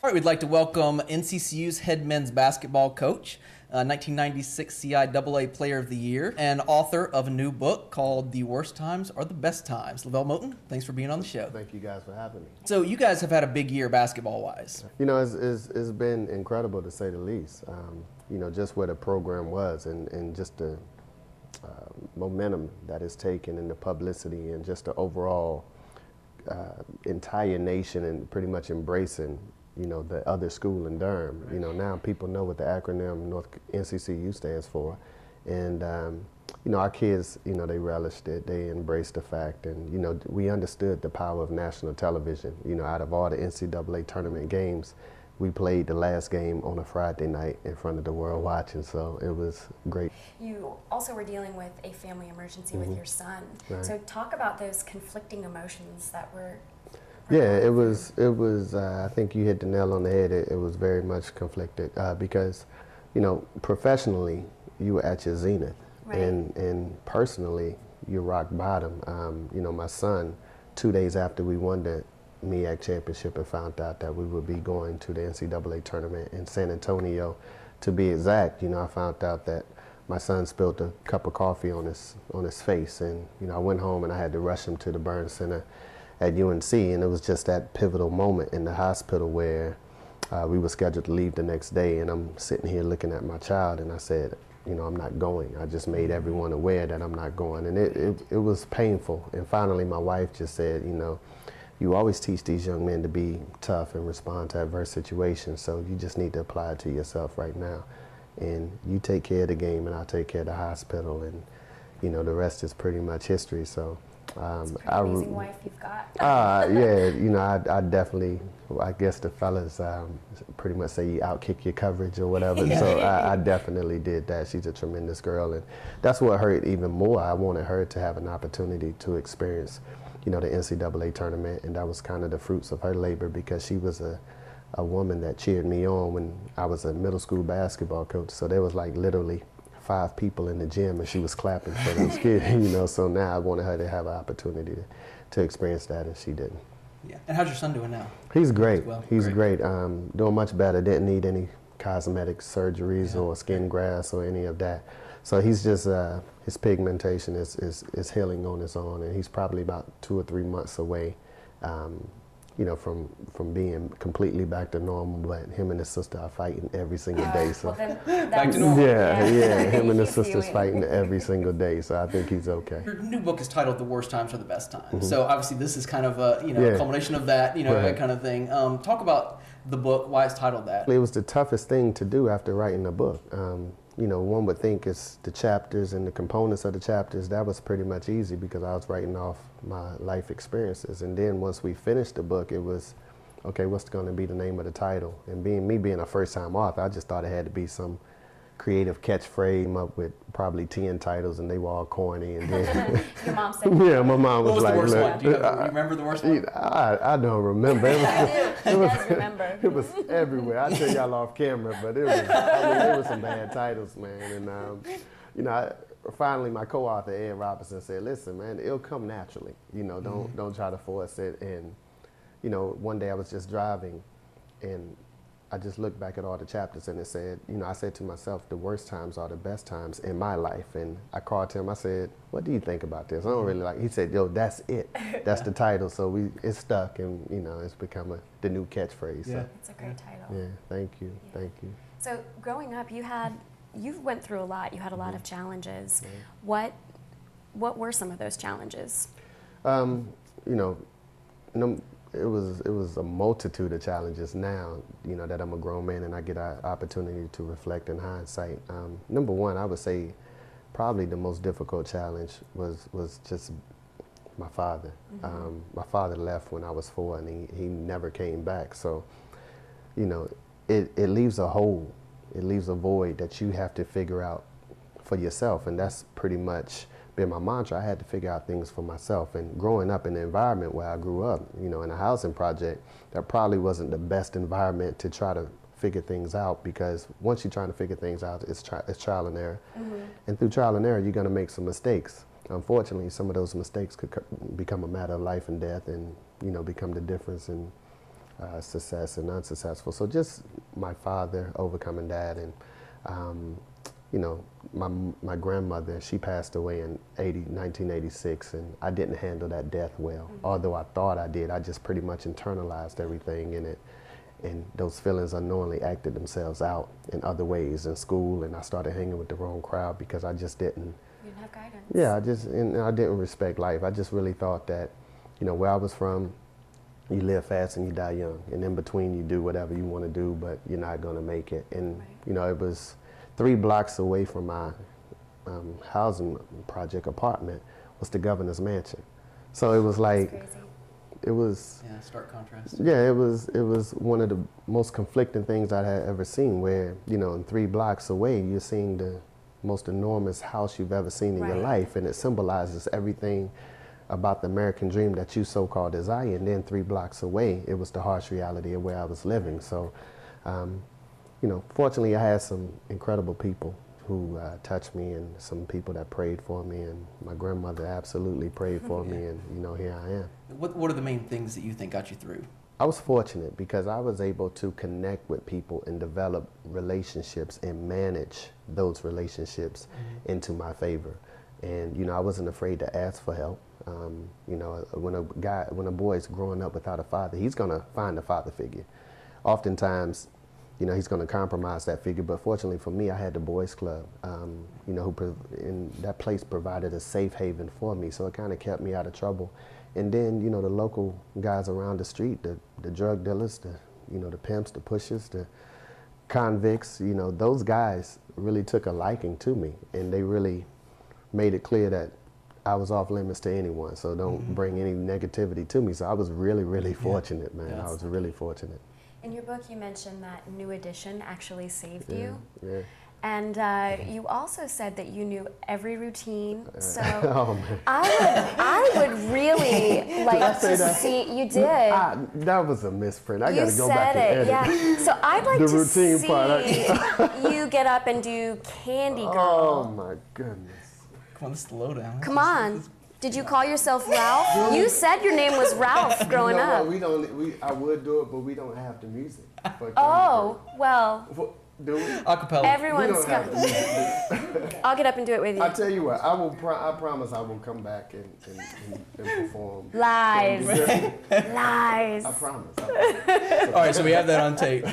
All right, we'd like to welcome NCCU's head men's basketball coach, 1996 CIAA Player of the Year, and author of a new book called The Worst Times Are the Best Times. LeVelle Moton, thanks for being on the show. Thank you guys for having me. So you guys have had a big year basketball-wise. You know, it's been incredible to say the least. You know, just where the program was and just the momentum that it's taken and the publicity and just the overall entire nation and pretty much embracing, you know, the other school in Durham. You know, now people know what the acronym NCCU stands for. And, you know, our kids, you know, they relished it. They embraced the fact. And, you know, we understood the power of national television. You know, out of all the NCAA tournament games, we played the last game on a Friday night in front of the world watching. So it was great. You also were dealing with a family emergency with your son. Right. So talk about those conflicting emotions that were. Yeah, it was. I think you hit the nail on the head. It was very much conflicted because, you know, professionally you were at your zenith, right. and personally you're rock bottom. You know, my son, 2 days after we won the MEAC championship, and found out that we would be going to the NCAA tournament in San Antonio. To be exact, you know, I found out that my son spilled a cup of coffee on his face, and you know, I went home and I had to rush him to the burn center at UNC, and it was just that pivotal moment in the hospital where we were scheduled to leave the next day, and I'm sitting here looking at my child, and I said, you know, I'm not going. I just made everyone aware that I'm not going, and it was painful. And finally, my wife just said, you know, you always teach these young men to be tough and respond to adverse situations, so you just need to apply it to yourself right now. And you take care of the game, and I'll take care of the hospital, and you know, the rest is pretty much history. So. It's a pretty amazing wife you've got. Yeah, you know, I definitely, I guess the fellas pretty much say you outkick your coverage or whatever. Yeah. So I definitely did that. She's a tremendous girl, and that's what hurt even more. I wanted her to have an opportunity to experience, you know, the NCAA tournament, and that was kind of the fruits of her labor, because she was a woman that cheered me on when I was a middle school basketball coach. So there was like literally 5 people in the gym, and she was clapping for those kids, you know. So now I wanted her to have an opportunity to experience that, and she didn't. Yeah. And how's your son doing now? He's great. Well, he's great. Doing much better. Didn't need any cosmetic surgeries or skin grafts or any of that. So he's just his pigmentation is healing on its own, and he's probably about 2 or 3 months away. You know, from being completely back to normal, but him and his sister are fighting every single day. So well, then back to normal. yeah, him and his sister's fighting every single day. So I think he's okay. Your new book is titled The Worst Times Are the Best Times. So obviously this is kind of a, you know, a culmination of that, you know, Right. that kind of thing. Talk about the book, why it's titled that. It was the toughest thing to do after writing a book. You know, one would think it's the chapters and the components of the chapters. That was pretty much easy because I was writing off my life experiences. And then once we finished the book, it was, okay, what's going to be the name of the title? And being a first-time author, I just thought it had to be some creative catchphrase. Came up with probably 10 titles, and they were all corny. And then Your mom said. yeah, my mom was, What was like, the worst look, one? Do you remember the worst one? I don't remember. He does remember. It was everywhere. I'll tell y'all off camera, but it was, I mean, there were some bad titles, man. And, you know, finally my co-author, Ed Robinson, said, listen, man, it'll come naturally. You know, don't try to force it. And, you know, one day I was just driving, and I just looked back at all the chapters, and it said, you know, I said to myself, the worst times are the best times in my life. And I called him, I said, what do you think about this? I don't really like, he said, yo, that's it. That's the title. So it's stuck, and, you know, it's become the new catchphrase. Yeah. So. It's a great title. Yeah, thank you, thank you. So growing up, you went through a lot. You had a lot of challenges. Yeah. What were some of those challenges? You know, it was a multitude of challenges now, you know, that I'm a grown man and I get an opportunity to reflect in hindsight. Number one, I would say probably the most difficult challenge was just my father. My father left when I was 4, and he never came back. So, you know, it leaves a hole, it leaves a void that you have to figure out for yourself, and that's pretty much been my mantra. I had to figure out things for myself. And growing up in the environment where I grew up, you know, in a housing project, that probably wasn't the best environment to try to figure things out, because once you're trying to figure things out, it's trial and error. And through trial and error, you're going to make some mistakes. Unfortunately, some of those mistakes could become a matter of life and death, and, you know, become the difference in success and unsuccessful. So just my father overcoming that, and you know, my grandmother, she passed away in 1986, and I didn't handle that death well. Although I thought I did, I just pretty much internalized everything in it. And those feelings unknowingly acted themselves out in other ways in school, and I started hanging with the wrong crowd because I just didn't. You didn't have guidance. Yeah, and I didn't respect life. I just really thought that, you know, where I was from, you live fast and you die young, and in between you do whatever you want to do, but you're not going to make it. And you know, it was 3 blocks away from my housing project apartment was the governor's mansion. So it was like, it was, yeah, stark contrast. Yeah, it was one of the most conflicting things I had ever seen, where, you know, in 3 blocks away, you're seeing the most enormous house you've ever seen in your life, and it symbolizes everything about the American dream that you so-called desire. And then 3 blocks away, it was the harsh reality of where I was living. So, you know, fortunately, I had some incredible people who touched me, and some people that prayed for me, and my grandmother absolutely prayed for me, and you know, here I am. What are the main things that you think got you through? I was fortunate because I was able to connect with people and develop relationships and manage those relationships into my favor. And you know, I wasn't afraid to ask for help. You know, when a boy's growing up without a father, he's gonna find a father figure. Oftentimes, you know, he's going to compromise that figure. But fortunately for me, I had the boys club, you know, and that place provided a safe haven for me. So it kind of kept me out of trouble. And then, you know, the local guys around the street, the drug dealers, you know, the pimps, the pushers, the convicts, you know, those guys really took a liking to me, and they really made it clear that I was off limits to anyone. So don't bring any negativity to me. So I was really, really fortunate, man. I was really fortunate. In your book, you mentioned that New Edition actually saved you. Yeah. And you also said that you knew every routine. So Oh, man. I would really like to see, you did. That was a misprint. I got to go back and edit. Yeah. So I'd like The to routine see part. you get up and do Candy Girl. Oh my goodness. Come on, this is the Lowdown. Come on. Did you call yourself Ralph? You said your name was Ralph growing up. I would do it, but we don't have the music. Oh, well. Do we? Acapella. Everyone's got. I'll get up and do it with you. I tell you what, I promise I will come back and perform. Lies. Lies. I promise. All right, so we have that on tape.